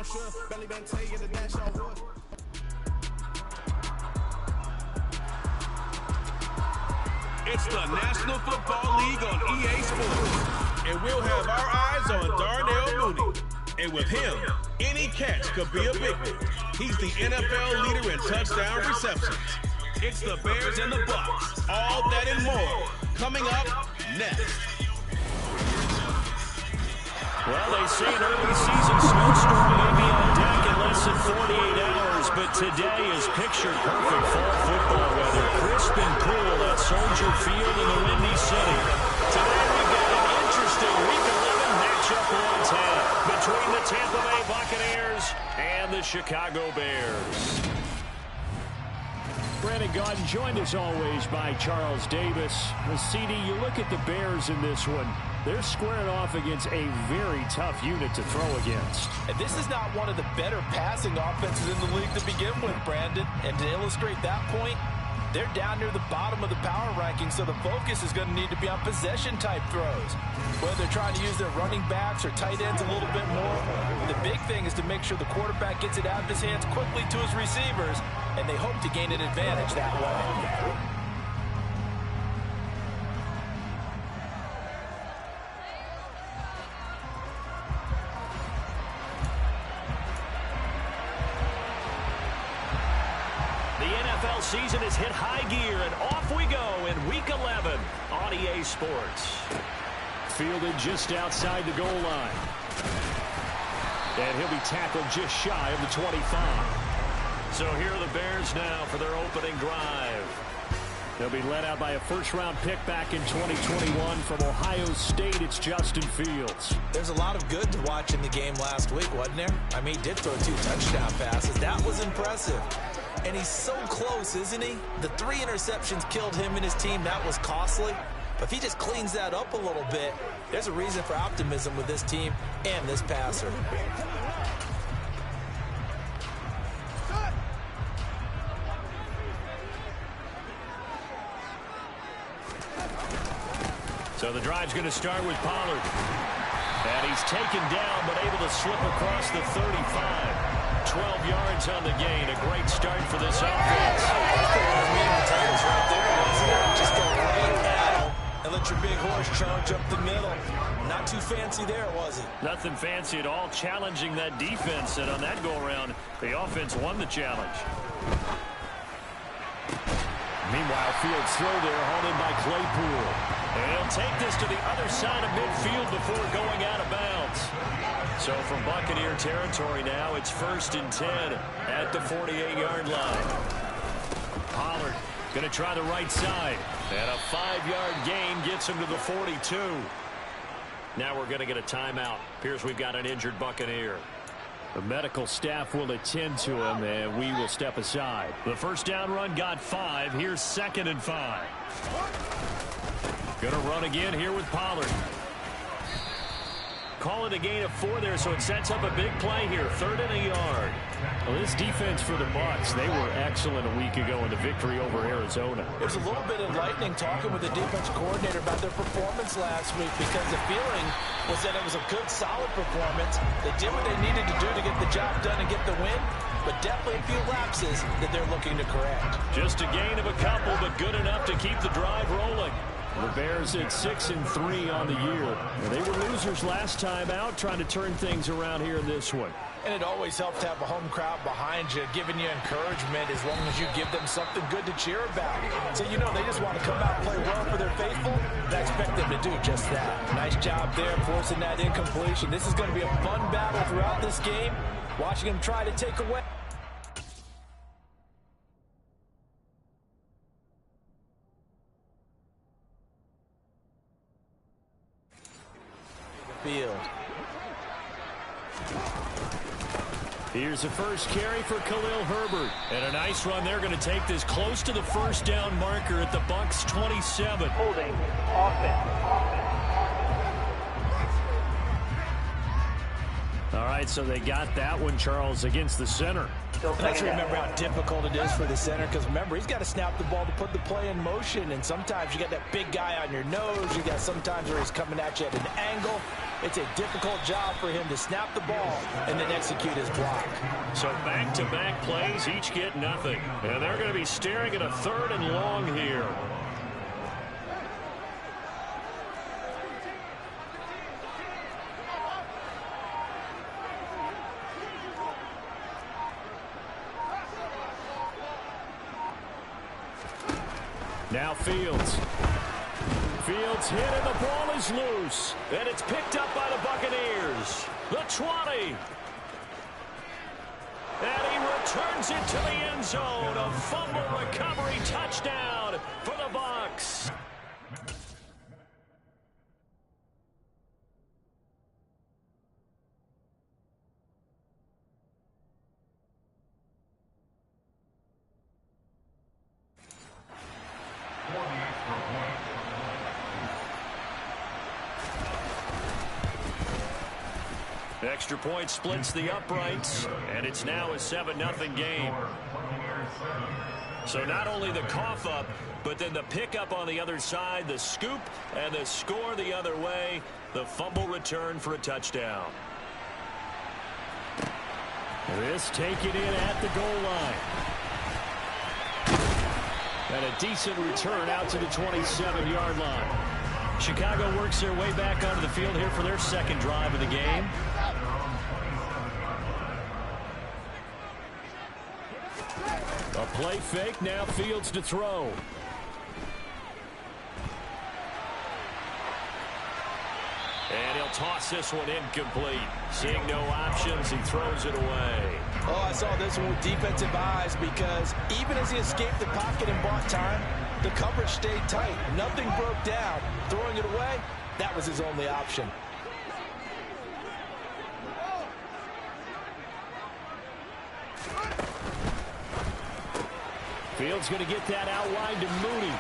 It's the National Football League on EA Sports. And we'll have our eyes on Darnell Mooney. And with him, any catch could be a big one. He's the NFL leader in touchdown receptions. It's the Bears and the Bucks. All that and more coming up next. Well, they say an early season snowstorm may be on deck in less than 48 hours, but today is picture-perfect fall football weather. Crisp and cool at Soldier Field in the Windy City. Today we've got an interesting Week 11 matchup on tap between the Tampa Bay Buccaneers and the Chicago Bears. Brandon Gaudin joined as always by Charles Davis. CD, you look at the Bears in this one. They're squaring off against a very tough unit to throw against. And this is not one of the better passing offenses in the league to begin with, Brandon. And to illustrate that point, they're down near the bottom of the power rankings, so the focus is going to need to be on possession-type throws. Whether they're trying to use their running backs or tight ends a little bit more, the big thing is to make sure the quarterback gets it out of his hands quickly to his receivers, and they hope to gain an advantage that way. Season has hit high gear, and off we go in Week 11 on EA Sports. Fielded just outside the goal line. And he'll be tackled just shy of the 25. So here are the Bears now for their opening drive. They'll be led out by a first-round pick back in 2021 from Ohio State. It's Justin Fields. There's a lot of good to watch in the game last week, wasn't there? I mean, he did throw 2 touchdown passes. That was impressive. And he's so close, isn't he? The 3 interceptions killed him and his team. That was costly. But if he just cleans that up a little bit, there's a reason for optimism with this team and this passer. So the drive's going to start with Pollard. And he's taken down, but able to slip across the 35. 12 yards on the gain. A great start for this offense. Right there, just go right at him and let your big horse charge up the middle. Not too fancy there, was it? Nothing fancy at all, challenging that defense. And on that go-around, the offense won the challenge. Meanwhile, Fields throw there, hauled in by Claypool. And he'll take this to the other side of midfield before going out of bounds. So from Buccaneer territory now, it's 1st and 10 at the 48-yard line. Pollard going to try the right side. And a 5-yard gain gets him to the 42. Now we're going to get a timeout. Appears we've got an injured Buccaneer. The medical staff will attend to him, and we will step aside. The first down run got 5. Here's 2nd and 5. Going to run again here with Pollard. Call it a gain of 4 there, so it sets up a big play here. 3rd and a yard. Well, this defense for the Bucs, they were excellent a week ago in the victory over Arizona. There's a little bit enlightening talking with the defense coordinator about their performance last week, because the feeling was that it was a good, solid performance. They did what they needed to do to get the job done and get the win, but definitely a few lapses that they're looking to correct. Just a gain of a couple, but good enough to keep the drive rolling. The Bears at 6-3 on the year. They were losers last time out, trying to turn things around here in this one. And it always helps to have a home crowd behind you, giving you encouragement as long as you give them something good to cheer about. So you know they just want to come out and play well for their faithful, and I expect them to do just that. Nice job there forcing that incompletion. This is going to be a fun battle throughout this game, watching them try to take away. Field. Here's the first carry for Khalil Herbert. And a nice run. They're going to take this close to the first down marker at the Bucs 27. Holding offense. All right, so they got that one, Charles, against the center. Let's remember how difficult it is for the center, because remember, he's got to snap the ball to put the play in motion, and sometimes you got that big guy on your nose. You got sometimes where he's coming at you at an angle. it's a difficult job for him to snap the ball and then execute his block. So back-to-back plays, each get nothing. And they're going to be staring at a 3rd and long here. Now Fields. Fields hit and the ball is loose. And it's picked up by the Buccaneers. The 20. And he returns it to the end zone. A fumble recovery touchdown for the Bucs. Extra point splits the uprights, and it's now a 7-0 game. So not only the cough up, but then the pickup on the other side, the scoop, and the score the other way, the fumble return for a touchdown. This taken in at the goal line. And a decent return out to the 27-yard line. Chicago works their way back onto the field here for their second drive of the game. A play fake, now Fields to throw. And he'll toss this one incomplete. Seeing no options, he throws it away. Oh, I saw this one with defensive eyes because even as he escaped the pocket and bought time, the coverage stayed tight. Nothing broke down. Throwing it away, that was his only option. Fields going to get that out wide to Mooney.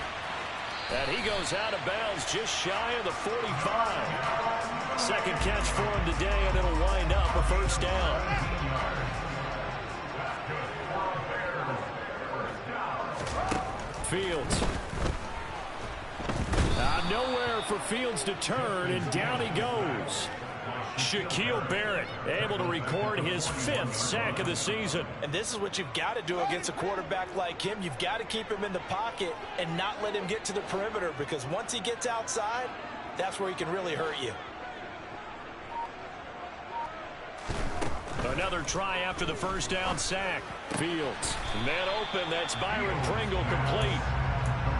And he goes out of bounds just shy of the 45. Second catch for him today, and it'll wind up a first down. Fields. Nowhere for Fields to turn, and down he goes. Shaquille Barrett able to record his 5th sack of the season. And this is what you've got to do against a quarterback like him. You've got to keep him in the pocket and not let him get to the perimeter, because once he gets outside, that's where he can really hurt you. Another try after the first down sack. Fields. Man open, that's Byron Pringle complete.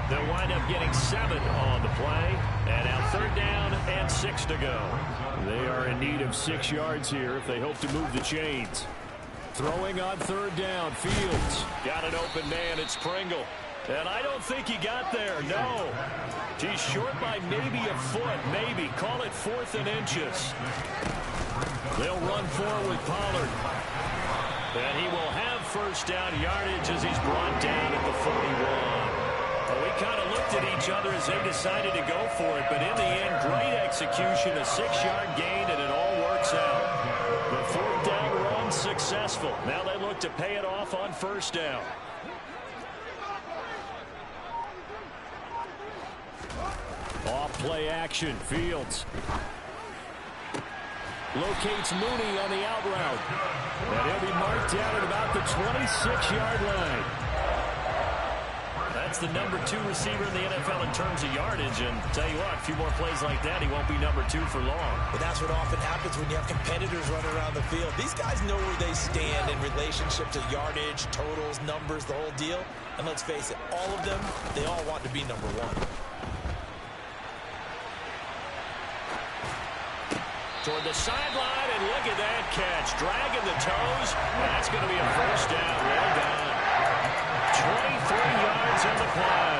They'll wind up getting 7 on the play. And now 3rd down and 6 to go. They are in need of 6 yards here if they hope to move the chains. Throwing on 3rd down, Fields. Got an open man, it's Pringle. And I don't think he got there, no. He's short by maybe a foot, maybe. Call it 4th and inches. They'll run forward with Pollard. And he will have first down yardage as he's brought down at the 41. Well, we kind of looked at each other as they decided to go for it, but in the end, great execution, a 6-yard gain, and it all works out. The 4th down run successful. Now they look to pay it off on first down. Off play action, Fields. Locates Mooney on the out route. And he'll be marked down at about the 26-yard line. That's the number 2 receiver in the NFL in terms of yardage. And tell you what, a few more plays like that, he won't be number 2 for long. But that's what often happens when you have competitors running around the field. These guys know where they stand in relationship to yardage, totals, numbers, the whole deal. And let's face it, all of them, they all want to be number 1. Toward the sideline, and look at that catch. Dragging the toes. That's going to be a first down. Well done. 23 yards on the play.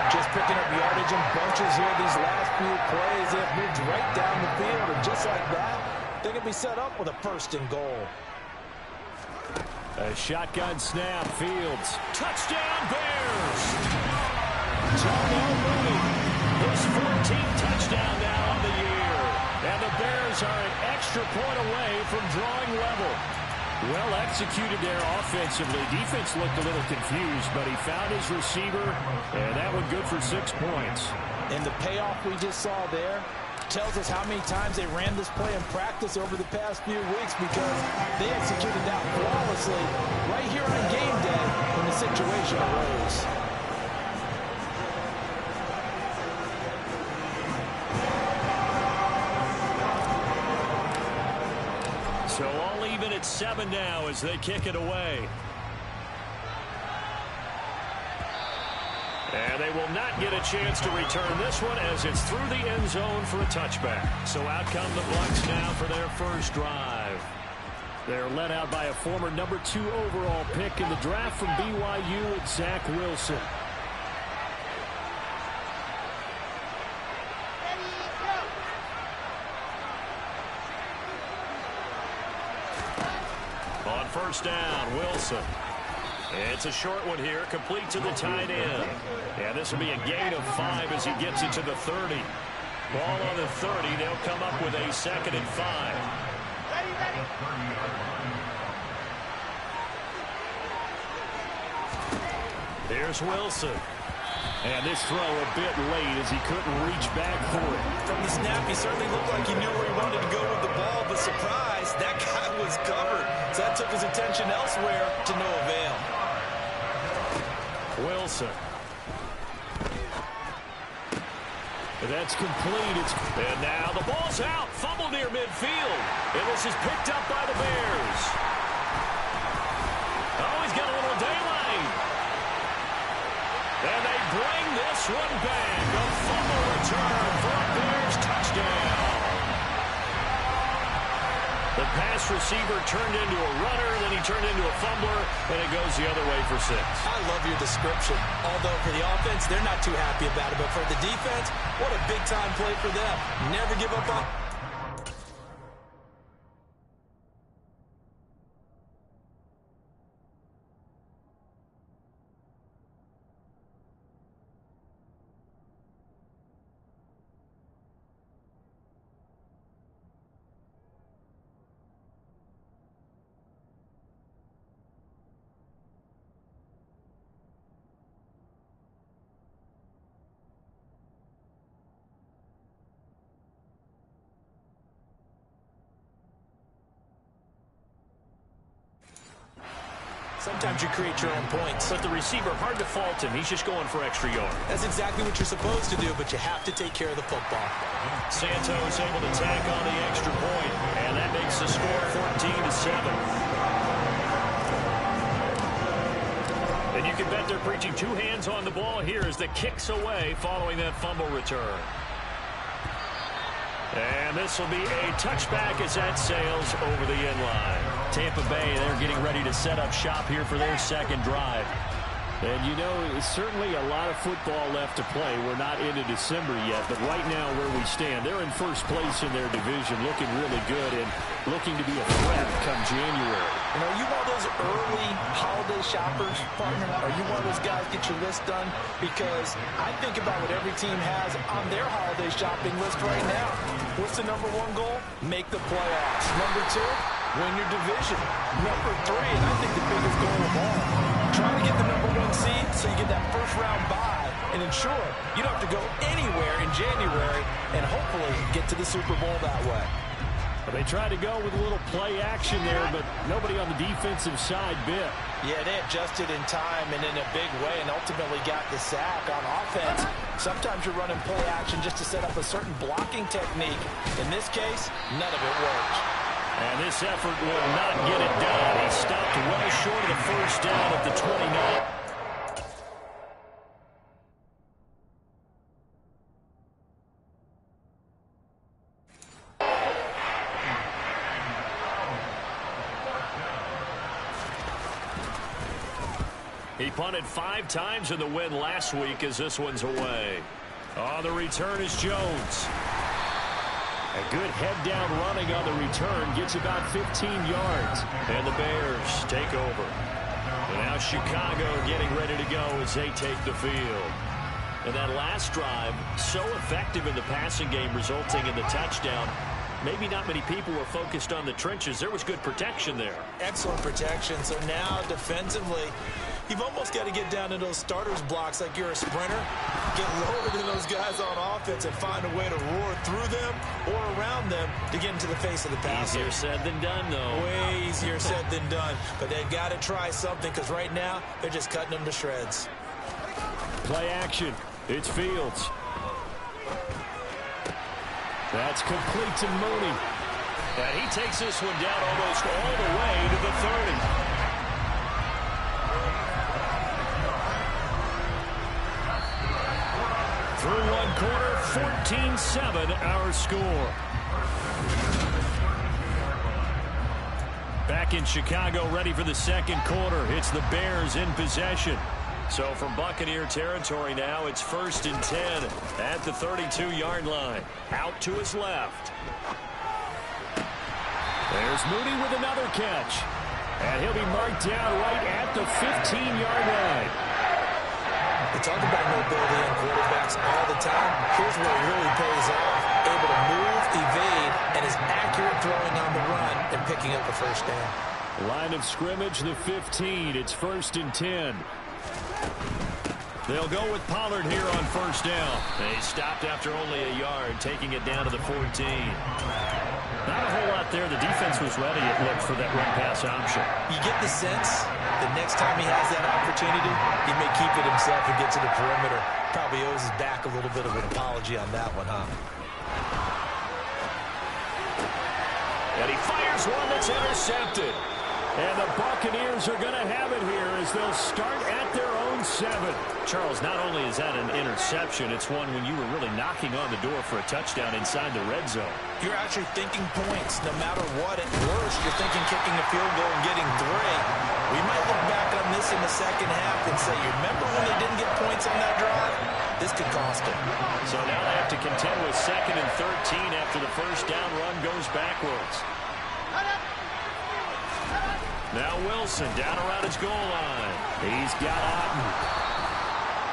Just picking up yardage in bunches here these last few plays. They have moved right down the field, and just like that, they're going to be set up with a 1st and goal. A shotgun snap, Fields. Touchdown, Bears! Darnell Mooney, his 14th touchdown now on the year. And the Bears are an extra point away from drawing level. Well executed there offensively. Defense looked a little confused, but he found his receiver, and that one good for 6 points. And the payoff we just saw there, tells us how many times they ran this play in practice over the past few weeks, because they executed that flawlessly right here on game day when the situation arose. So all even at 7 now as they kick it away. And they will not get a chance to return this one as it's through the end zone for a touchback. So out come the Bucs now for their first drive. They're led out by a former number 2 overall pick in the draft from BYU, it's Zach Wilson. On first down, Wilson. It's a short one here, complete to the tight end. And this will be a gain of 5 as he gets it to the 30. Ball on the 30. They'll come up with a 2nd and 5. Here's Wilson. And this throw a bit late as he couldn't reach back for it. From the snap, he certainly looked like he knew where he wanted to go with the ball, but surprise, that guy was covered. So that took his attention elsewhere to no avail. Wilson. That's complete. And now the ball's out. Fumble near midfield. And this is picked up by the Bears. Oh, he's got a little daylight. And they bring this one back. A fumble return for a Bears touchdown. The pass receiver turned into a runner, then he turned into a fumbler, and it goes the other way for 6. I love your description. Although for the offense, they're not too happy about it. But for the defense, what a big-time play for them. Never give up on... Sometimes you create your own points. But the receiver, hard to fault him. He's just going for extra yards. That's exactly what you're supposed to do, but you have to take care of the football. Santos able to tack on the extra point, and that makes the score 14-7. And you can bet they're preaching 2 hands on the ball here as the kick's away following that fumble return. And this will be a touchback as that sails over the end line. Tampa Bay, they're getting ready to set up shop here for their second drive. And you know, certainly a lot of football left to play. We're not into December yet, but right now where we stand, they're in first place in their division, looking really good and looking to be a threat come January. And are you one of those early holiday shoppers, partner? Are you one of those guys get your list done? Because I think about what every team has on their holiday shopping list right now. What's the #1 goal? Make the playoffs. #2, win your division. #3, and I think the biggest goal of all, try to get the #1 seed so you get that first round bye and ensure you don't have to go anywhere in January and hopefully get to the Super Bowl that way. Well, they tried to go with a little play action there, but nobody on the defensive side bit. Yeah, they adjusted in time and in a big way and ultimately got the sack on offense. Sometimes you're running play action just to set up a certain blocking technique. In this case, none of it worked. And this effort will not get it done. He stopped well short of the first down at the 29. He punted 5 times in the win last week as this one's away. On the return is Jones. A good head-down running on the return. Gets about 15 yards. And the Bears take over. And now Chicago getting ready to go as they take the field. And that last drive, so effective in the passing game, resulting in the touchdown. Maybe not many people were focused on the trenches. There was good protection there. Excellent protection. So now defensively, You've almost got to get down in those starters blocks like you're a sprinter. Get lower than those guys on offense and find a way to roar through them or around them to get into the face of the passer. Easier said than done, though. Way easier said than done. But they've got to try something because right now they're just cutting them to shreds. Play action. It's Fields. That's complete to Mooney. And he takes this one down almost all the way to the 30. Through one quarter, 14-7 our score. Back in Chicago, ready for the second quarter. It's the Bears in possession. So from Buccaneer territory now, it's 1st and 10 at the 32-yard line. Out to his left. There's Mooney with another catch. And he'll be marked down right at the 15-yard line. We talk about mobility in quarterbacks all the time. Here's where it really pays off. Able to move, evade, and is accurate throwing on the run and picking up a first down. Line of scrimmage, the 15. It's 1st and 10. They'll go with Pollard here on first down. They stopped after only a yard, taking it down to the 14. Not a whole lot there. The defense was ready, it looked, for that run-pass option. You get the sense that next time he has that opportunity, he may keep it himself and get to the perimeter. Probably owes his back a little bit of an apology on that one, huh? And he fires one that's intercepted. And the Buccaneers are going to have it here as they'll start at their own 7. Charles, not only is that an interception, it's one when you were really knocking on the door for a touchdown inside the red zone. You're actually thinking points. No matter what, at worst, you're thinking kicking a field goal and getting 3. We might look back on this in the second half and say, you remember when they didn't get points on that drive? This could cost them. So now they have to contend with 2nd and 13 after the first down run goes backwards. Now Wilson down around his goal line. He's got Otten.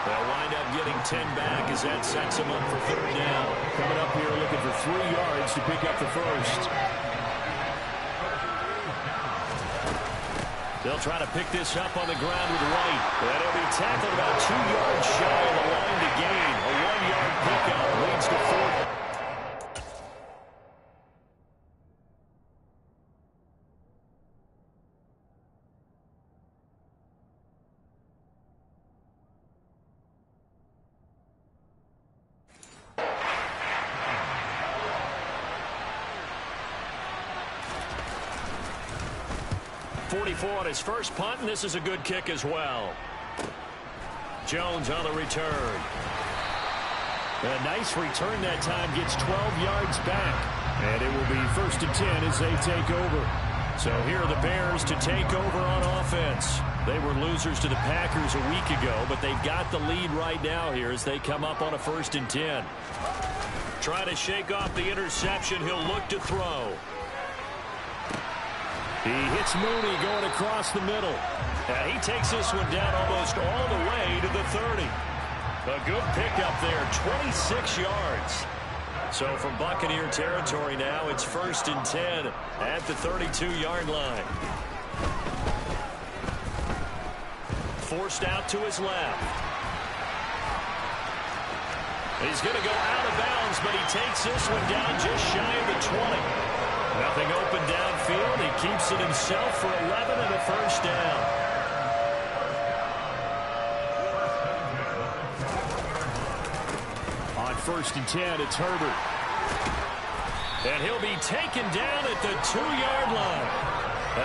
They'll wind up getting 10 back as that sets him up for 3rd down. Coming up here looking for 3 yards to pick up the first. They'll try to pick this up on the ground with White. And he'll be tackled about 2 yards shy of the line to gain. A 1-yard pickup leads to 4th. On his first punt, and this is a good kick as well. Jones on the return. A nice return that time, gets 12 yards back. And it will be 1st and 10 as they take over. So here are the Bears to take over on offense. They were losers to the Packers a week ago, but they've got the lead right now here as they come up on a 1st and 10. Trying to shake off the interception. He'll look to throw. He hits Mooney going across the middle. And he takes this one down almost all the way to the 30. A good pickup there, 26 yards. So from Buccaneer territory now, it's 1st and 10 at the 32-yard line. Forced out to his left. He's going to go out of bounds, but he takes this one down just shy of the 20. Nothing open downfield. He keeps it himself for 11 and a first down. On 1st and 10, it's Herbert. And he'll be taken down at the 2-yard line.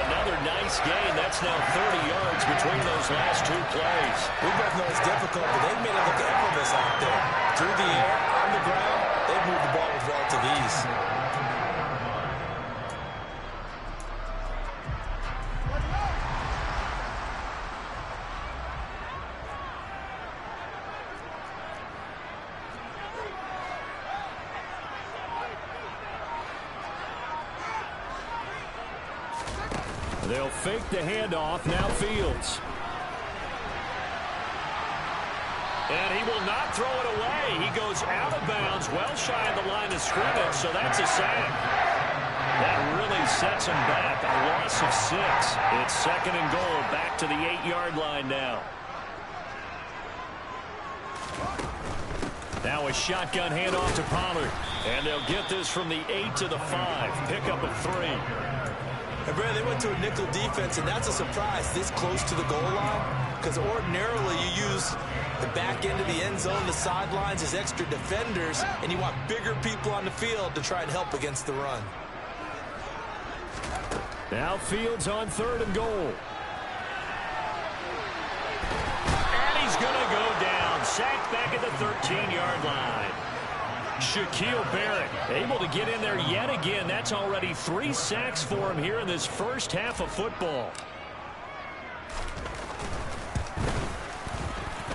Another nice gain. That's now 30 yards between those last 2 plays. We both know it's difficult, but they've made it look effortless out there. Through the air, on the ground, they've moved the ball with relative ease. They'll fake the handoff. Now Fields. And he will not throw it away. He goes out of bounds, well shy of the line of scrimmage, so that's a sack. That really he sets him back, a loss of 6. It's 2nd and goal, back to the 8-yard line now. Now a shotgun handoff to Pollard. And they'll get this from the 8 to the 5. Pickup of 3. And Brad, they went to a nickel defense, and that's a surprise this close to the goal line, because ordinarily you use the back end of the end zone, the sidelines as extra defenders, and you want bigger people on the field to try and help against the run. Now Fields on 3rd and goal. And he's going to go down. Sacked back at the 13-yard line. Shaquille Barrett able to get in there yet again. That's already 3 sacks for him here in this first half of football.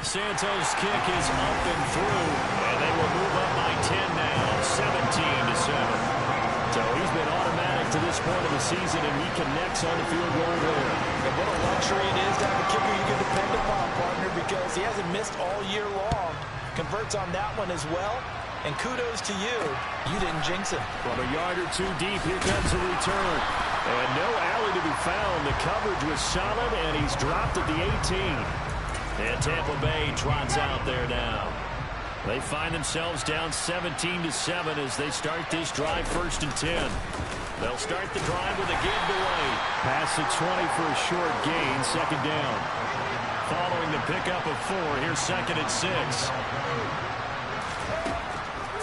Santos' kick is up and through, and they will move up by 10 now, 17-7. So he's been automatic to this point of the season, and he connects on the field goal there. And what a luxury it is to have a kicker you can depend upon, partner, because he hasn't missed all year long. Converts on that one as well. And kudos to you. You didn't jinx it. From a yard or 2 deep, here comes a return. And no alley to be found. The coverage was solid, and he's dropped at the 18. And Tampa Bay trots out there now. They find themselves down 17-7 as they start this drive 1st and 10. They'll start the drive with a giveaway. Pass the 20 for a short gain, 2nd down. Following the pickup of 4, here's 2nd and 6.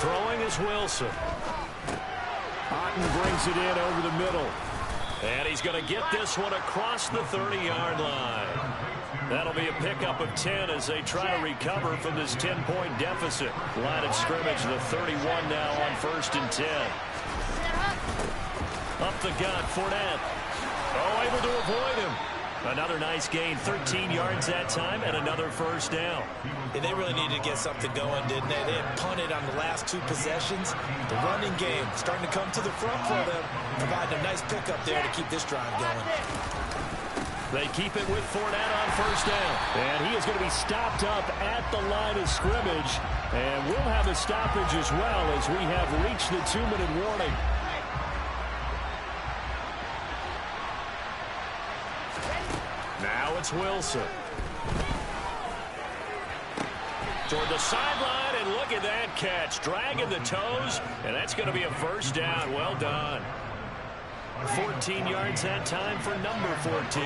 Throwing is Wilson. Otten brings it in over the middle. And he's going to get this one across the 30-yard line. That'll be a pickup of 10 as they try to recover from this 10-point deficit. Line of scrimmage, the 31 now on 1st and 10. Up the gut, Fournette. Oh, able to avoid him. Another nice gain, 13 yards that time, and another 1st down. Yeah, they really needed to get something going, didn't they? They had punted on the last 2 possessions. The running game starting to come to the front for them, providing a nice pickup there to keep this drive going. They keep it with Fournette on 1st down. And he is going to be stopped up at the line of scrimmage. And we'll have a stoppage as well as we have reached the 2-minute warning. Now it's Wilson. Toward the sideline, and look at that catch. Dragging the toes, and that's going to be a 1st down. Well done. 14 yards that time for number 14.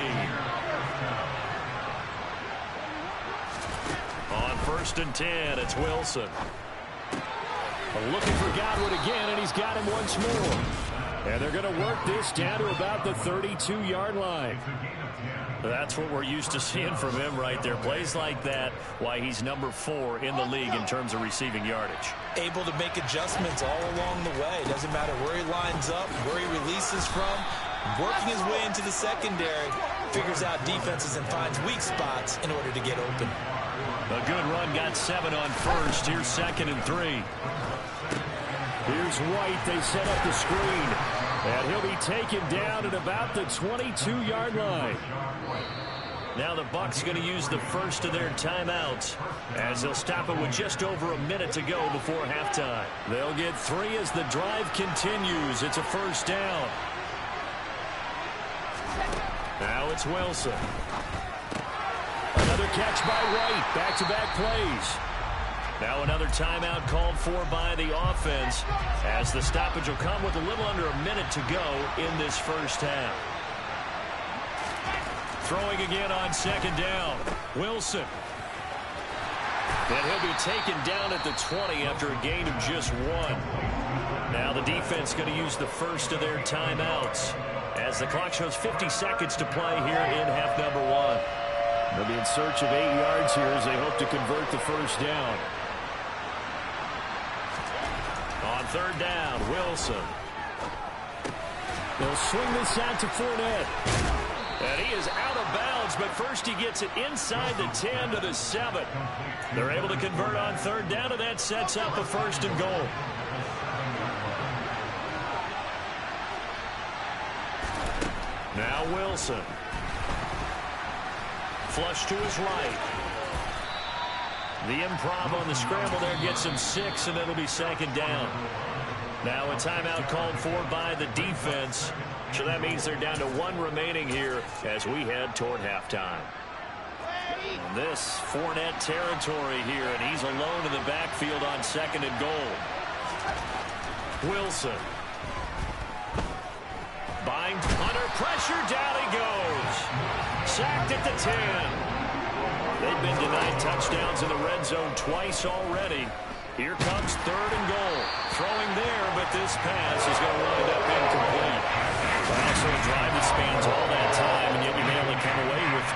On 1st and 10, it's Wilson. Looking for Godwin again, and he's got him once more. And they're going to work this down to about the 32-yard line. That's what we're used to seeing from him right there. Plays like that, why he's number 4 in the league in terms of receiving yardage. Able to make adjustments all along the way. Doesn't matter where he lines up, where he releases from. Working his way into the secondary, figures out defenses and finds weak spots in order to get open. A good run, got 7 on 1st. Here's 2nd and 3. Here's White. They set up the screen. And he'll be taken down at about the 22-yard line. Now the Bucs going to use the first of their timeouts as they'll stop it with just over a minute to go before halftime. They'll get 3 as the drive continues. It's a 1st down. Now it's Wilson. Another catch by White. Back-to-back plays. Now another timeout called for by the offense as the stoppage will come with a little under a minute to go in this first half. Throwing again on 2nd down. Wilson. And he'll be taken down at the 20 after a gain of just 1. Now the defense going to use the first of their timeouts as the clock shows 50 seconds to play here in half number 1. They'll be in search of 8 yards here as they hope to convert the 1st down. On 3rd down, Wilson. They'll swing this out to Fournette. And he is out of bounds, but first he gets it inside the 10 to the 7. They're able to convert on 3rd down, and that sets up a 1st and goal. Now Wilson. Flush to his right. The improv on the scramble there gets him 6, and it'll be 2nd down. Now a timeout called for by the defense So that means they're down to 1 remaining here as we head toward halftime. And this Fournette territory here, and he's alone in the backfield on 2nd and goal. Wilson. Bind under pressure, down he goes. Sacked at the 10. They've been denied touchdowns in the red zone twice already. Here comes 3rd and goal. Throwing there, but this pass is going to wind up incomplete. Also a drive that spans all that time, and yet you may only come away with...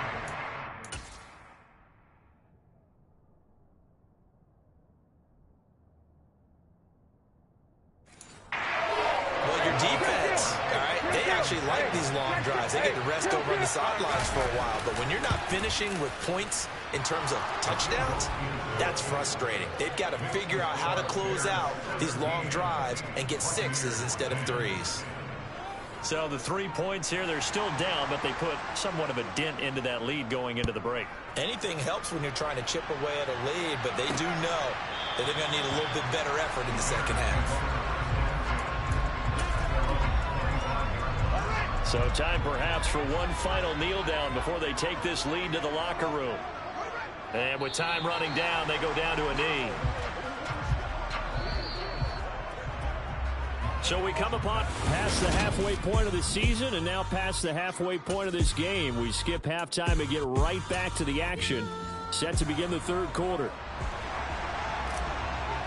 Well, your defense, all right, they actually like these long drives. They get to rest over on the sidelines for a while, but when you're not finishing with points in terms of touchdowns, that's frustrating. They've got to figure out how to close out these long drives and get 6s instead of 3s. So the 3 points here, they're still down, but they put somewhat of a dent into that lead going into the break. Anything helps when you're trying to chip away at a lead, but they do know that they're going to need a little bit better effort in the second half. So time perhaps for one final kneel down before they take this lead to the locker room. And with time running down, they go down to a knee. So we come upon past the halfway point of the season and now past the halfway point of this game. We skip halftime and get right back to the action. Set to begin the 3rd quarter.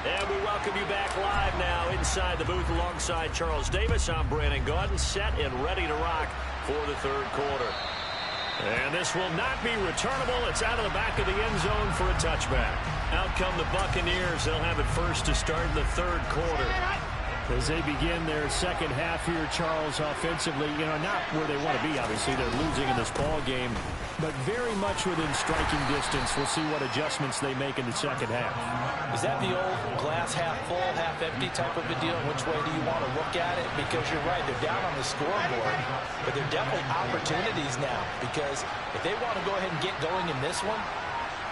And we welcome you back live now inside the booth alongside Charles Davis. I'm Brandon Gaudin, set and ready to rock for the 3rd quarter. And this will not be returnable. It's out of the back of the end zone for a touchback. Out come the Buccaneers. They'll have it first to start in the 3rd quarter. As they begin their second half here, Charles, offensively, not where they want to be, obviously. They're losing in this ball game, but very much within striking distance. We'll see what adjustments they make in the second half. Is that the old glass half full, half empty type of a deal? Which way do you want to look at it? Because you're right, they're down on the scoreboard, but they're definitely opportunities now, because if they want to go ahead and get going in this one,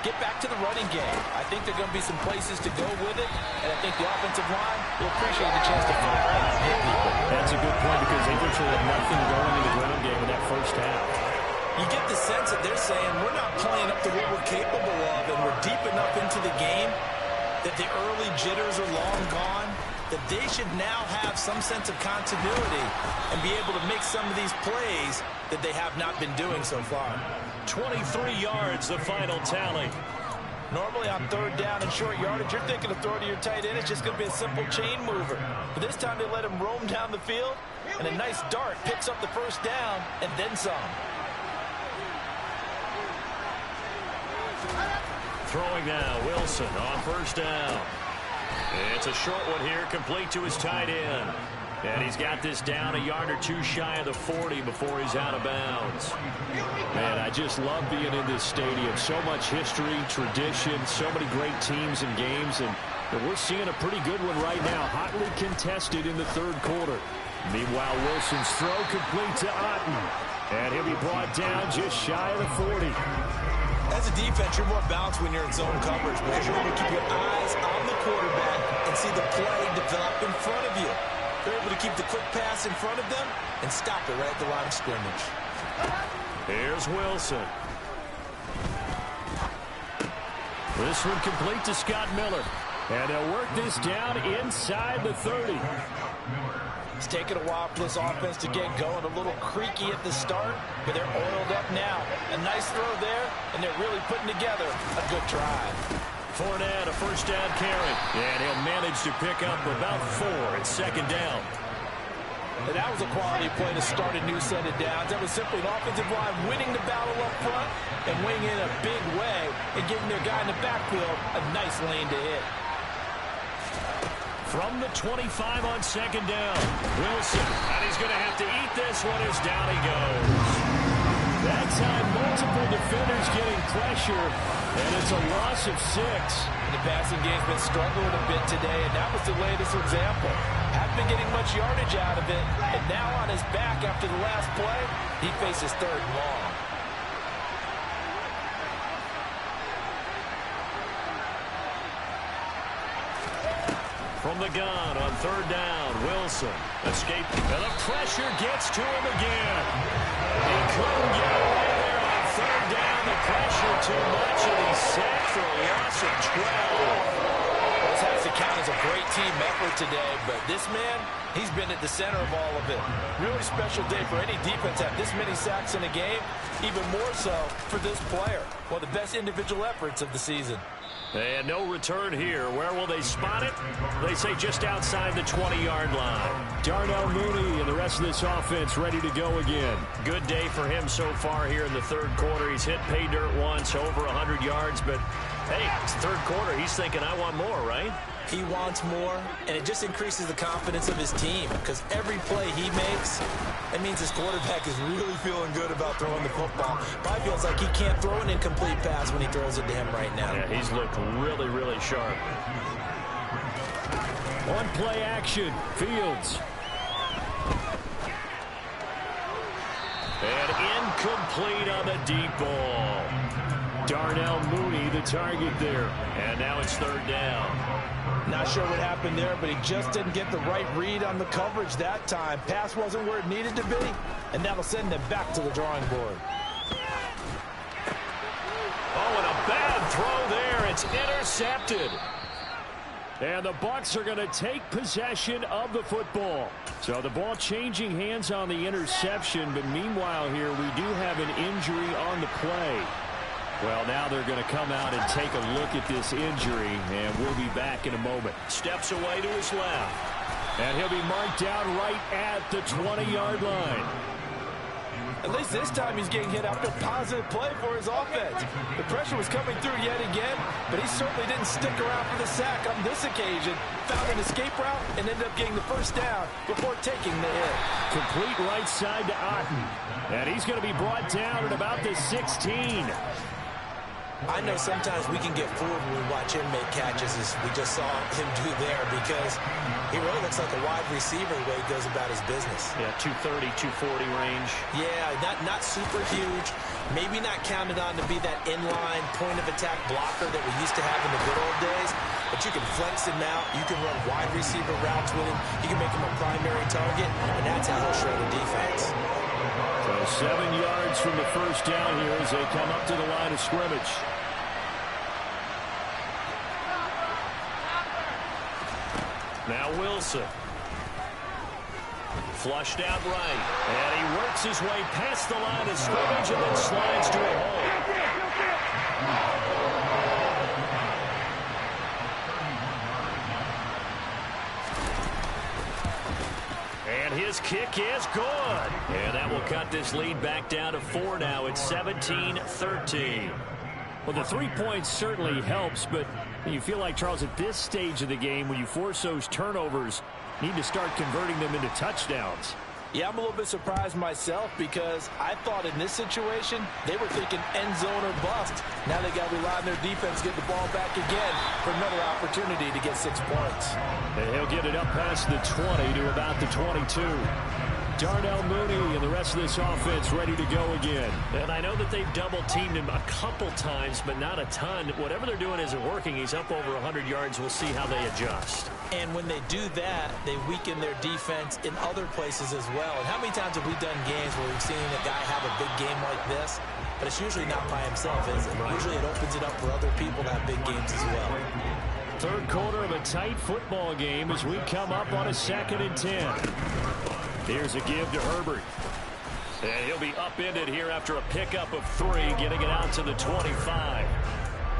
get back to the running game. I think there are going to be some places to go with it, and I think the offensive line will appreciate the chance to fire out and hit people. That's a good point because they virtually had nothing going in the ground game in that first half. You get the sense that they're saying we're not playing up to what we're capable of, and we're deep enough into the game that the early jitters are long gone, that they should now have some sense of continuity and be able to make some of these plays that they have not been doing so far. 23 yards, the final tally. Normally on 3rd down and short yardage, you're thinking of throwing to your tight end. It's just going to be a simple chain mover. But this time they let him roam down the field, and a nice dart picks up the 1st down and then some. Throwing now, Wilson on 1st down. It's a short one here, complete to his tight end. And he's got this down a yard or two shy of the 40 before he's out of bounds. Man, I just love being in this stadium. So much history, tradition, so many great teams and games. And we're seeing a pretty good one right now. Hotly contested in the 3rd quarter. Meanwhile, Wilson's throw complete to Otten. And he'll be brought down just shy of the 40. As a defense, you're more balanced when you're in zone coverage because you're able to keep your eyes on the quarterback and see the play develop in front of you. They're able to keep the quick pass in front of them and stop it right at the line of scrimmage. Here's Wilson. This one complete to Scott Miller. And they'll work this down inside the 30. It's taken a while for this offense to get going. A little creaky at the start, but they're oiled up now. A nice throw there, and they're really putting together a good drive. Fournette, a 1st down carry. And he'll manage to pick up about 4 at 2nd down. And that was a quality play to start a new set of downs. That was simply an offensive line winning the battle up front and winning in a big way and giving their guy in the backfield a nice lane to hit. From the 25 on 2nd down, Wilson, and he's going to have to eat this one as down he goes. That time, multiple defenders getting pressure, and it's a loss of 6. The passing game's been struggling a bit today, and that was the latest example. Haven't been getting much yardage out of it, and now on his back after the last play, he faces 3rd and long. From the gun on third down, Wilson escaped, and the pressure gets to him again. He couldn't get away there on third down. The pressure too much, and he's sacked for a loss of 12. This has to count as a great team effort today, but this man, he's been at the center of all of it. Really special day for any defense to have this many sacks in a game, even more so for this player. One of the best individual efforts of the season. And no return here. Where will they spot it? They say just outside the 20-yard line. Darnell Mooney and the rest of this offense ready to go again. Good day for him so far here in the third quarter. He's hit pay dirt once, over 100 yards, but hey, it's third quarter. He's thinking, I want more, right? He wants more, and it just increases the confidence of his team because every play he makes, that means his quarterback is really feeling good about throwing the football. Probably feels like he can't throw an incomplete pass when he throws it to him right now. Yeah, he's looked really, really sharp. On play action, Fields. And incomplete on the deep ball. Darnell Mooney, the target there. And now it's third down. Not sure what happened there, but he just didn't get the right read on the coverage that time. Pass wasn't where it needed to be, and that'll send them back to the drawing board. Oh, and a bad throw there. It's intercepted. And the Bucs are going to take possession of the football. So the ball changing hands on the interception, but meanwhile here we do have an injury on the play. Well, now they're going to come out and take a look at this injury, and we'll be back in a moment. Steps away to his left. And he'll be marked down right at the 20-yard line. At least this time he's getting hit after a positive play for his offense. The pressure was coming through yet again, but he certainly didn't stick around for the sack on this occasion. Found an escape route and ended up getting the first down before taking the hit. Complete right side to Otten. And he's going to be brought down at about the 16. I know sometimes we can get fooled when we watch him make catches as we just saw him do there because he really looks like a wide receiver the way he goes about his business. Yeah, 230, 240 range. Yeah, not super huge. Maybe not counted on to be that inline point-of-attack blocker that we used to have in the good old days, but you can flex him out. You can run wide receiver routes with him. You can make him a primary target, and that's how he'll shred a defense. So 7 yards from the first down here as they come up to the line of scrimmage. Now Wilson. Flushed out right. And he works his way past the line of scrimmage and then slides to a hole. And his kick is good. And that will cut this lead back down to 4 now. It's 17-13. Well, the 3 points certainly helps, but you feel like, Charles, at this stage of the game, when you force those turnovers, you need to start converting them into touchdowns. Yeah, I'm a little bit surprised myself because I thought in this situation, they were thinking end zone or bust. Now they got to rely on their defense, get the ball back again for another opportunity to get 6 points. And he'll get it up past the 20 to about the 22. Darnell Mooney and the rest of this offense ready to go again. And I know that they've double-teamed him a couple times, but not a ton. Whatever they're doing isn't working. He's up over 100 yards. We'll see how they adjust. And when they do that, they weaken their defense in other places as well. And how many times have we done games where we've seen a guy have a big game like this? But it's usually not by himself, is it? Right. Usually it opens it up for other people to have big games as well. Third quarter of a tight football game as we come up on a 2nd and 10. Here's a give to Herbert. And he'll be upended here after a pickup of 3, getting it out to the 25.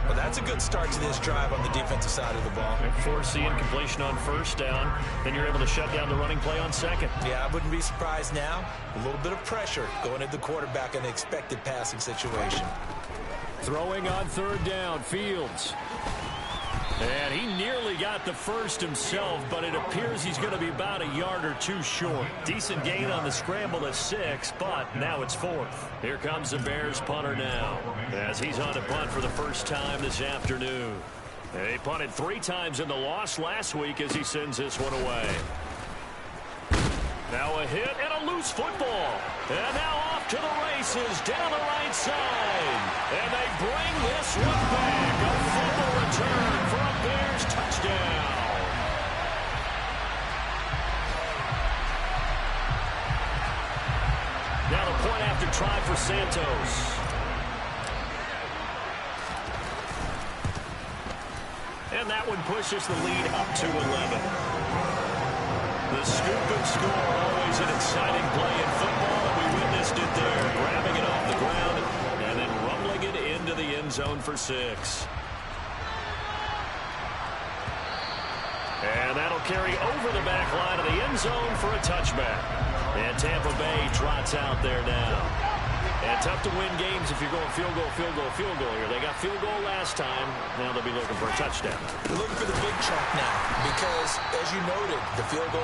Well, that's a good start to this drive on the defensive side of the ball. And force the incompletion on first down. Then you're able to shut down the running play on second. Yeah, I wouldn't be surprised now. A little bit of pressure going at the quarterback in an expected passing situation. Throwing on third down, Fields. And he nearly got the first himself, but it appears he's going to be about a yard or 2 short. Decent gain on the scramble to 6, but now it's 4th. Here comes the Bears punter now, as he's on to punt for the first time this afternoon. And he punted 3 times in the loss last week as he sends this one away. Now a hit and a loose football. And now off to the races down the right side. And they bring this one back. A fumble return for a Bears touchdown. try for Santos. And that one pushes the lead up to 11. The scoop and score, always an exciting play in football, and we witnessed it there, grabbing it off the ground and then rumbling it into the end zone for 6. And that'll carry over the back line of the end zone for a touchback. And Tampa Bay trots out there now. And tough to win games if you're going field goal here. They got field goal last time. Now they'll be looking for a touchdown. They're looking for the big chunk now because, as you noted, the field goal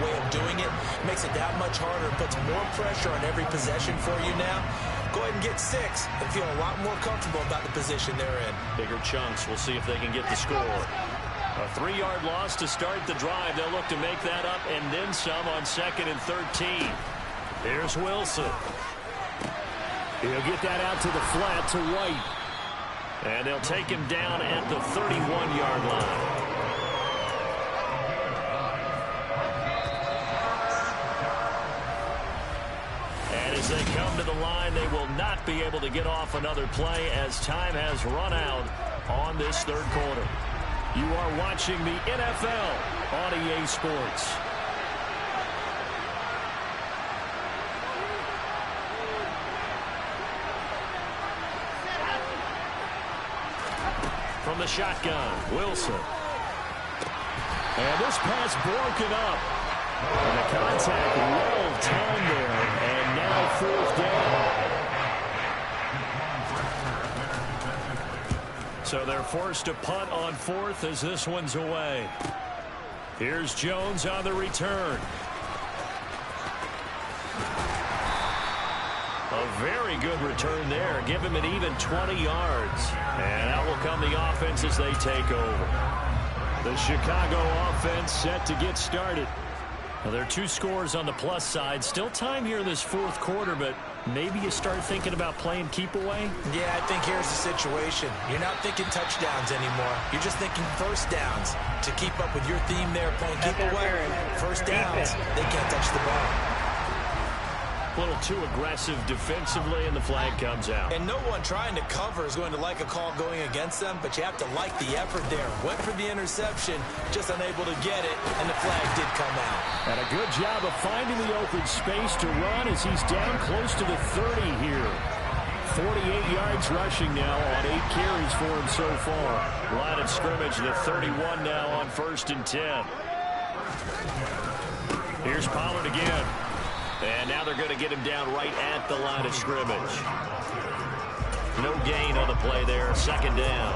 way of doing it makes it that much harder and puts more pressure on every possession for you now. Go ahead and get 6 and feel a lot more comfortable about the position they're in. Bigger chunks. We'll see if they can get the score. A 3-yard loss to start the drive. They'll look to make that up and then some on 2nd and 13. Here's Wilson. He'll get that out to the flat to White. And they'll take him down at the 31-yard line. And as they come to the line, they will not be able to get off another play as time has run out on this third quarter. You are watching the NFL on EA Sports. From the shotgun, Wilson. And this pass broken up. And the contact well timed there. And now 4th down. So they're forced to punt on 4th as this one's away. Here's Jones on the return. A very good return there. Give him an even 20 yards. And out will come the offense as they take over. The Chicago offense set to get started. Well, there are 2 scores on the plus side. Still time here in this 4th quarter, but maybe you start thinking about playing keep away? Yeah, I think here's the situation. You're not thinking touchdowns anymore. You're just thinking first downs. To keep up with your theme there, playing keep away. First downs, they can't touch the ball. A little too aggressive defensively, and the flag comes out. And no one trying to cover is going to like a call going against them, but you have to like the effort there. Went for the interception, just unable to get it, and the flag did come out. And a good job of finding the open space to run as he's down close to the 30 here. 48 yards rushing now on 8 carries for him so far. Line of scrimmage, the 31 now on 1st and 10. Here's Pollard again. And now they're going to get him down right at the line of scrimmage. No gain on the play there. 2nd down.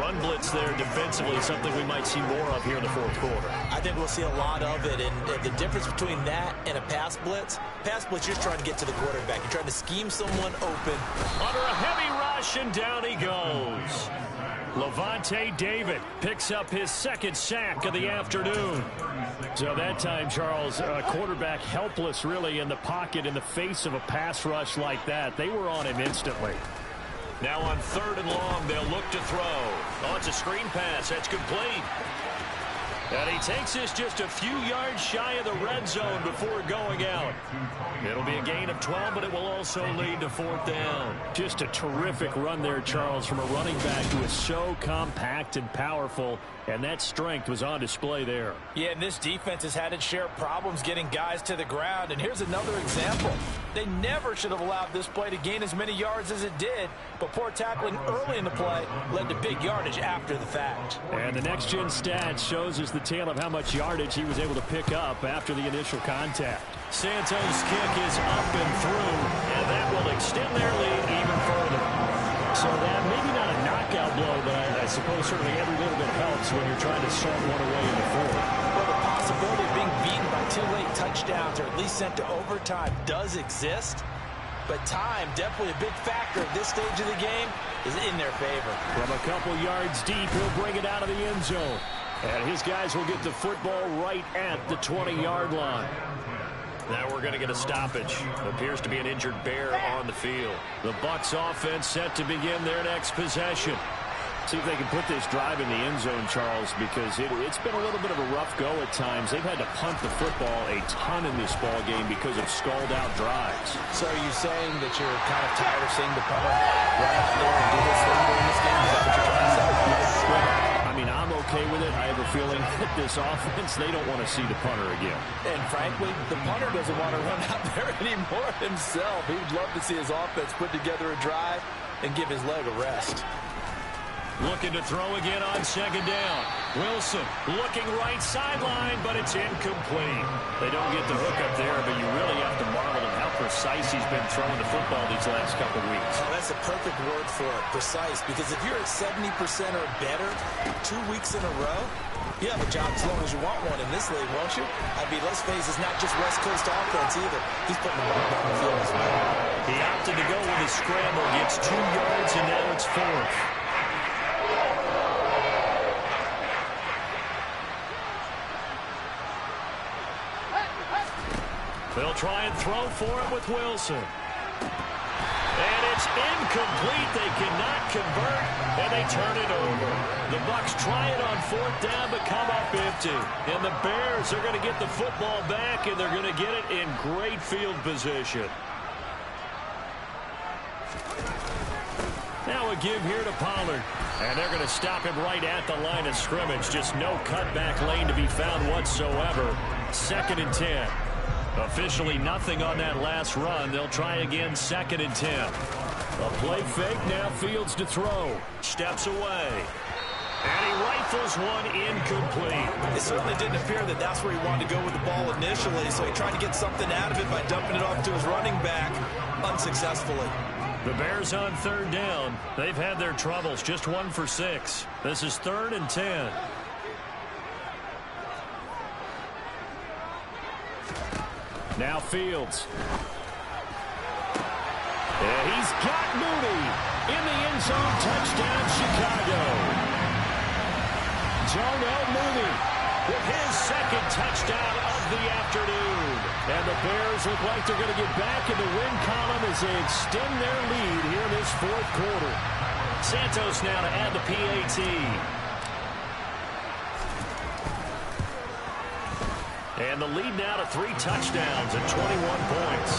Run blitz there defensively, something we might see more of here in the 4th quarter. I think we'll see a lot of it, and the difference between that and a pass blitz, you're just trying to get to the quarterback. You're trying to scheme someone open. Under a heavy rush, and down he goes. Levante David picks up his 2nd sack of the afternoon. So that time, Charles, quarterback helpless really in the pocket in the face of a pass rush like that. They were on him instantly. Now on 3rd and long, they'll look to throw. Oh, it's a screen pass. That's complete. And he takes this just a few yards shy of the red zone before going out. It'll be a gain of 12, but it will also lead to 4th down. Just a terrific run there, Charles, from a running back who is so compact and powerful, and that strength was on display there. Yeah, and this defense has had its share of problems getting guys to the ground, and here's another example. They never should have allowed this play to gain as many yards as it did, but poor tackling early in the play led to big yardage after the fact. And the next-gen stats shows us the tale of how much yardage he was able to pick up after the initial contact. Santos' kick is up and through, and that will extend their lead even further. So that maybe not a knockout blow, but I suppose certainly every little bit helps when you're trying to salt one away in the 4th. Well, the possibility of being beaten by 2 late touchdowns or at least sent to overtime does exist, but time, definitely a big factor at this stage of the game, is in their favor. From a couple yards deep, he'll bring it out of the end zone. And his guys will get the football right at the 20-yard line. Now we're going to get a stoppage. Appears to be an injured Bear on the field. The Bucs offense set to begin their next possession. See if they can put this drive in the end zone, Charles, because it's been a little bit of a rough go at times. They've had to punt the football a ton in this ball game because of stalled-out drives. So are you saying that you're kind of tired of seeing the punter run out there and do this thing during this game? Is that what you're trying to say? Well, I mean, I'm okay with it. I have a feeling that this offense, they don't want to see the punter again. And frankly, the punter doesn't want to run out there anymore himself. He would love to see his offense put together a drive and give his leg a rest. Looking to throw again on second down. Wilson looking right sideline, but it's incomplete. They don't get the hook up there, but you really have to marvel at how precise he's been throwing the football these last couple of weeks. Oh, that's a perfect word for it, precise, because if you're at 70% or better 2 weeks in a row, you have a job as long as you want one in this league, won't you? I mean, let's face it, it's not just West Coast offense either. He's putting the ball down the field as well. He opted to go with a scramble, gets 2 yards, and now it's 4th. They'll try and throw for it with Wilson. And it's incomplete. They cannot convert, and they turn it over. The Bucs try it on 4th down, but come up empty. And the Bears are going to get the football back, and they're going to get it in great field position. Now a give here to Pollard. And they're going to stop him right at the line of scrimmage. Just no cutback lane to be found whatsoever. 2nd and 10. Officially nothing on that last run. They'll try again 2nd and 10. A play fake, now Fields to throw. Steps away. And he rifles one incomplete. It certainly didn't appear that that's where he wanted to go with the ball initially, so he tried to get something out of it by dumping it off to his running back unsuccessfully. The Bears on 3rd down. They've had their troubles, just 1 for 6. This is 3rd and 10. Now Fields. And he's got Mooney in the end zone. Touchdown, Chicago. Darnell Mooney with his 2nd touchdown of the afternoon. And the Bears look like they're going to get back in the win column as they extend their lead here in this 4th quarter. Santos now to add the PAT. And the lead now to 3 touchdowns and 21 points.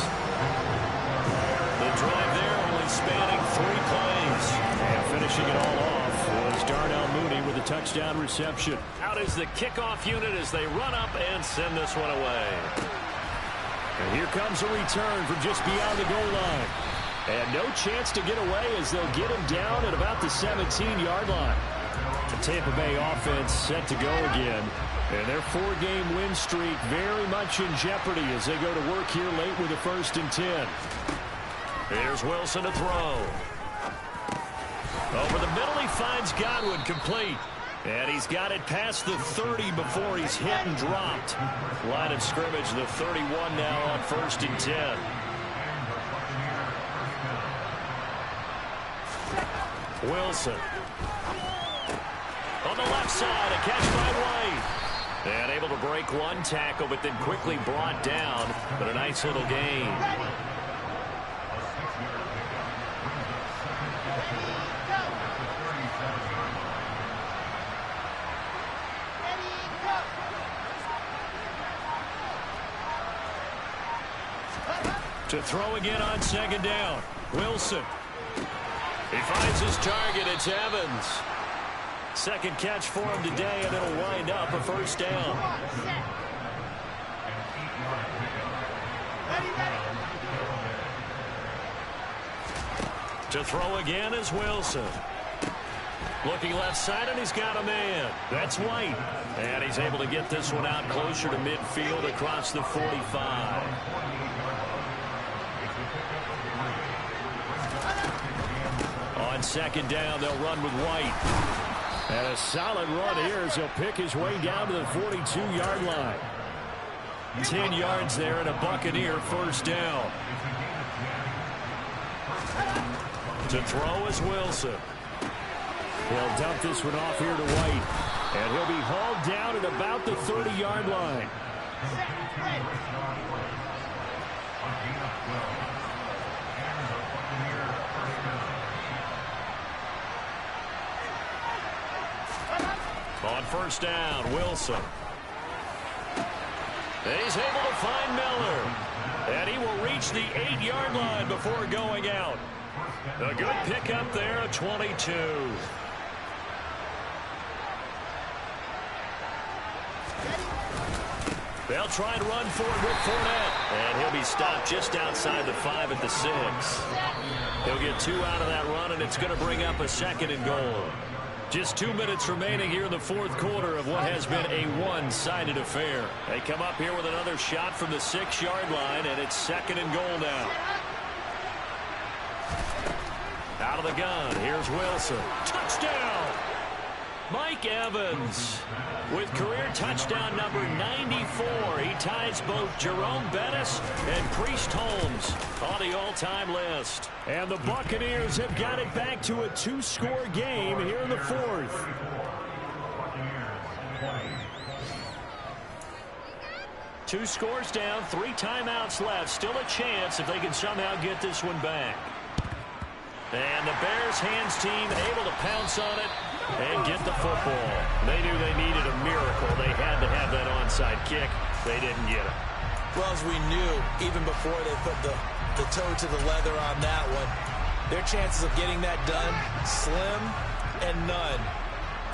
The drive there only spanning 3 plays. And finishing it all off was Darnell Mooney with a touchdown reception. Out is the kickoff unit as they run up and send this one away. And here comes a return from just beyond the goal line. And no chance to get away as they'll get him down at about the 17-yard line. The Tampa Bay offense set to go again. And their 4-game win streak very much in jeopardy as they go to work here late with a 1st and 10. Here's Wilson to throw. Over the middle, he finds Godwin complete. And he's got it past the 30 before he's hit and dropped. Line of scrimmage, the 31 now on 1st and 10. Wilson. On the left side, a catch by White. And able to break one tackle, but then quickly brought down. But a nice little gain. To throw again on 2nd down. Wilson. He finds his target. It's Evans. 2nd catch for him today, and it'll wind up a 1st down. To throw again is Wilson. Looking left side, and he's got a man. That's White. And he's able to get this one out closer to midfield across the 45. On 2nd down, they'll run with White. And a solid run here as he'll pick his way down to the 42-yard line. 10 yards there and a Buccaneer 1st down. To throw is Wilson. He'll dump this one off here to White. And he'll be hauled down at about the 30-yard line. first down. Wilson. He's able to find Miller. And he will reach the 8-yard line before going out. A good pickup there, a 22. They'll try and run for it with Fournette. And he'll be stopped just outside the 5 at the 6. He'll get 2 out of that run, and it's going to bring up a 2nd and goal. Just 2 minutes remaining here in the 4th quarter of what has been a one-sided affair. They come up here with another shot from the 6-yard line, and it's 2nd and goal now. Out of the gun, here's Wilson. Touchdown! Mike Evans with career touchdown number 94. He ties both Jerome Bettis and Priest Holmes on the all-time list. And the Buccaneers have got it back to a 2-score game here in the 4th. Two scores down, 3 timeouts left. Still a chance if they can somehow get this one back. And the Bears hands team able to pounce on it and get the football. They knew they needed a miracle. They had to have that onside kick. They didn't get it. Well, as we knew, even before they put the toe to the leather on that one, their chances of getting that done, slim and none.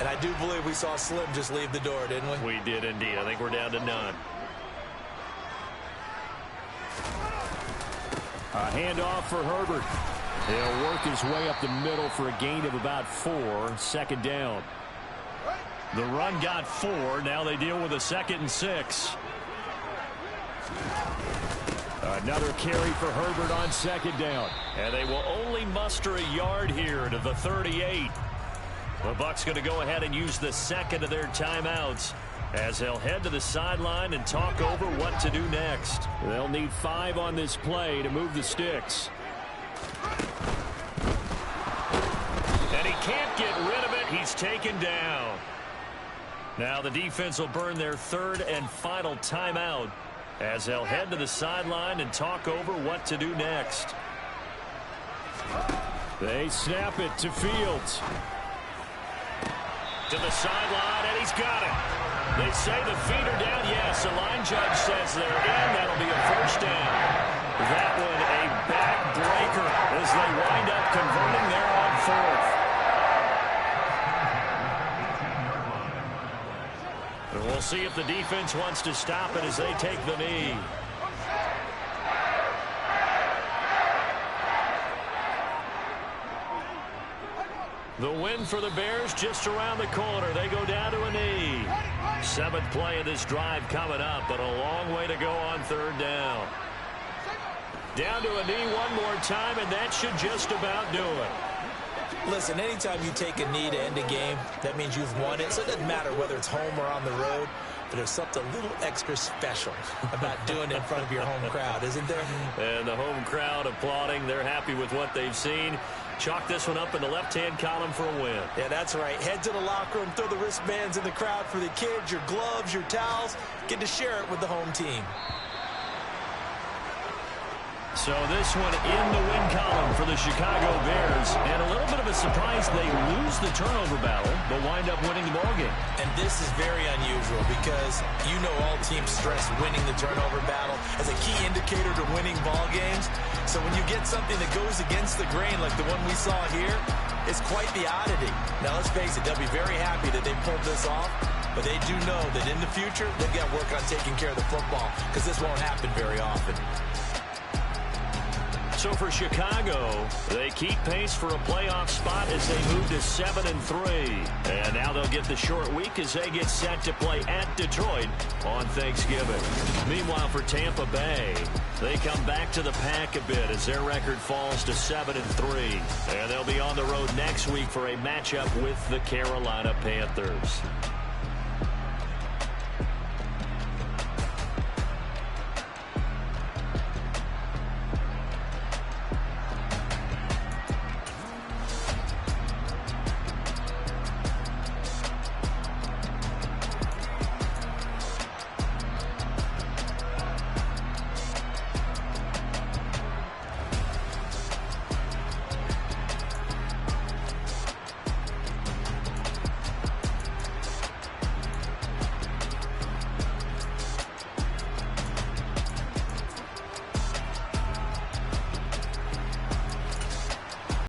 And I do believe we saw Slim just leave the door, didn't we? We did indeed. I think we're down to none. A handoff for Herbert. He'll work his way up the middle for a gain of about 4. 2nd down. The run got 4. Now they deal with a 2nd and 6. Another carry for Herbert on 2nd down. And they will only muster a yard here to the 38. The Bucs going to go ahead and use the 2nd of their timeouts as they'll head to the sideline and talk over what to do next. They'll need 5 on this play to move the sticks. And he can't get rid of it. He's taken down. Now the defense will burn their 3rd and final timeout as they'll head to the sideline and talk over what to do next. They snap it to Fields. To the sideline, and he's got it. They say the feet are down. Yes, the line judge says they're in. That'll be a first down. That one a backbreaker as they wind up converting there on 4th. And we'll see if the defense wants to stop it as they take the knee. The win for the Bears just around the corner. They go down to a knee. 7th play of this drive coming up, but a long way to go on 3rd down. Down to a knee one more time, and that should just about do it. Listen, anytime you take a knee to end a game, that means you've won it. So it doesn't matter whether it's home or on the road, but there's something a little extra special about doing it in front of your home crowd, isn't there? And the home crowd applauding. They're happy with what they've seen. Chalk this one up in the left-hand column for a win. Yeah, that's right. Head to the locker room, throw the wristbands in the crowd for the kids, your gloves, your towels. Get to share it with the home team. So this one in the win column for the Chicago Bears. And a little bit of a surprise, they lose the turnover battle, but wind up winning the ballgame. And this is very unusual because you know all teams stress winning the turnover battle as a key indicator to winning ball games. So when you get something that goes against the grain like the one we saw here, it's quite the oddity. Now let's face it, they'll be very happy that they pulled this off, but they do know that in the future, they've got to work on taking care of the football because this won't happen very often. So for Chicago, they keep pace for a playoff spot as they move to 7-3. And now they'll get the short week as they get set to play at Detroit on Thanksgiving. Meanwhile, for Tampa Bay, they come back to the pack a bit as their record falls to 7-3. And they'll be on the road next week for a matchup with the Carolina Panthers.